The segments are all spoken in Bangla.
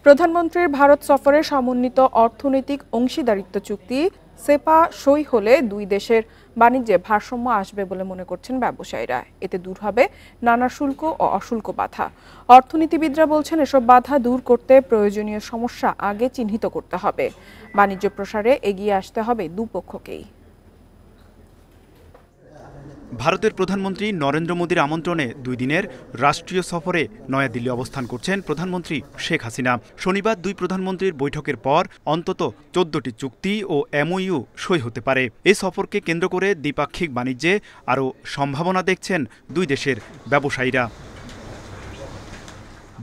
প্রধানমন্ত্রীর ভারত সফরে সমন্বিত অর্থনৈতিক অংশীদারিত্ব চুক্তি সেপা সই হলে দুই দেশের বাণিজ্যে ভারসাম্য আসবে বলে মনে করছেন ব্যবসায়ীরা। এতে দূর হবে নানা শুল্ক ও অশুল্ক বাধা। অর্থনীতিবিদরা বলছেন, এসব বাধা দূর করতে প্রয়োজনীয় সমস্যা আগে চিহ্নিত করতে হবে। বাণিজ্য প্রসারে এগিয়ে আসতে হবে দুপক্ষকেই। ভারতের প্রধানমন্ত্রী নরেন্দ্র মোদীর আমন্ত্রণে 2 দিনের রাষ্ট্রীয় সফরে নয়াদিল্লি অবস্থান করছেন প্রধানমন্ত্রী শেখ হাসিনা। শনিবার দুই প্রধানমন্ত্রীর বৈঠকের পর অন্তত 14টি চুক্তি ও এমওইউ সই হতে পারে। এই সফরকে কেন্দ্র করে দ্বিপাক্ষিক বাণিজ্যে আরও সম্ভাবনা দেখছেন দুই দেশের ব্যবসায়ীরা।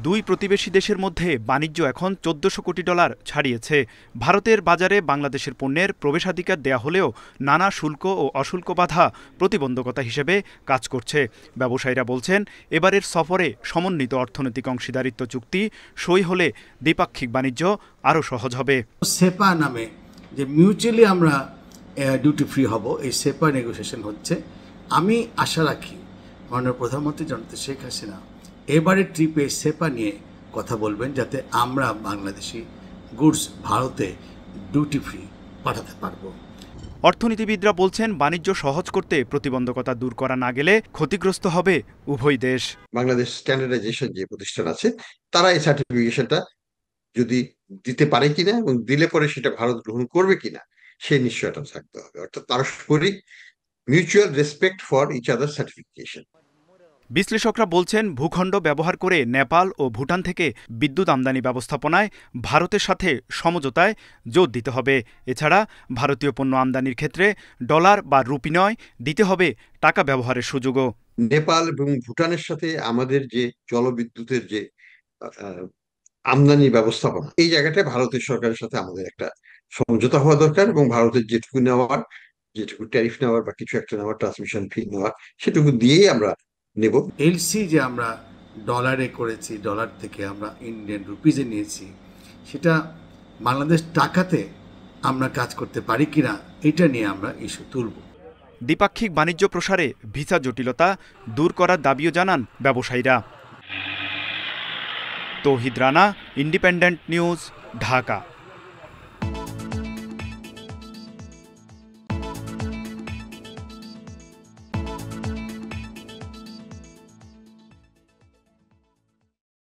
দুই প্রতিবেশী দেশের মধ্যে বাণিজ্য এখন $1400 কোটি ছাড়িয়েছে। ভারতের বাজারে বাংলাদেশের পণ্যের প্রবেশাধিকার দেয়া হলেও নানা শুল্ক ও অশুল্ক বাধা প্রতিবন্ধকতা হিসেবে কাজ করছে। ব্যবসায়ীরা বলছেন, এবারের সফরে সমন্বিত অর্থনৈতিক অংশীদারিত্ব চুক্তি সই হলে দ্বিপাক্ষিক বাণিজ্য আরও সহজ হবে। সেপা নামে যে মিউচুয়ালি আমরা ডিউটি ফ্রি হব, এই সেপা নেগোসিয়েশন হচ্ছে। আমি আশা রাখি মাননীয় প্রধানমন্ত্রী জনতা শেখ হাসিনা এবারের ট্রিপে সেপা নিয়ে কথা বলবেন, যাতে আমরা বাংলাদেশি গুডস ভারতে ডিউটি ফ্রি পাঠাতে পারবো। অর্থনীতিবিদরা বলছেন, বাণিজ্য সহজ করতে প্রতিবন্ধকতা দূর করা না গেলে ক্ষতিগ্রস্ত হবে উভয় দেশ। বাংলাদেশ স্ট্যান্ডার্ডাইজেশন যে প্রতিষ্ঠান আছে, তারা এই সার্টিফিকেশনটা যদি দিতে পারে কিনা এবং দিলে পরে সেটা ভারত গ্রহণ করবে কিনা, সেই নিশ্চয়তা থাকতে হবে। অর্থাৎ পারস্পরিক mutual respect for each other certification. বিশ্লেষকরা বলছেন, ভূখণ্ড ব্যবহার করে নেপাল ও ভুটান থেকে বিদ্যুৎ আমদানি ব্যবস্থাপনায় ভারতের সাথে সমঝোতায় জোর দিতে হবে। এছাড়া ভারতীয় পণ্য আমদানির ক্ষেত্রে ডলার বা রুপি নয়, দিতে হবে টাকা ব্যবহারের সুযোগও। নেপাল এবং ভুটানের সাথে আমাদের যে জলবিদ্যুতের যে আমদানি ব্যবস্থাপনা, এই জায়গাটায় ভারতের সরকারের সাথে আমাদের একটা সমঝোতা হওয়া দরকার এবং ভারতের যেটুকু ট্যারিফ নেওয়ার বা কিছু একটা নেওয়ার, ট্রান্সমিশন ফি নেওয়ার, সেটুকু দিয়েই আমরা নেব। এলসি যে আমরা ডলারে করেছি, ডলার থেকে আমরা ইন্ডিয়ান রুপিজে নিয়েছি, সেটা বাংলাদেশ টাকাতে আমরা কাজ করতে পারি কিনা, এটা নিয়ে আমরা ইস্যু তুলব। দ্বিপাক্ষিক বাণিজ্য প্রসারে ভিসা জটিলতা দূর করার দাবিও জানান ব্যবসায়ীরা। তৌহিদ রানা, ইন্ডিপেন্ডেন্ট নিউজ, ঢাকা।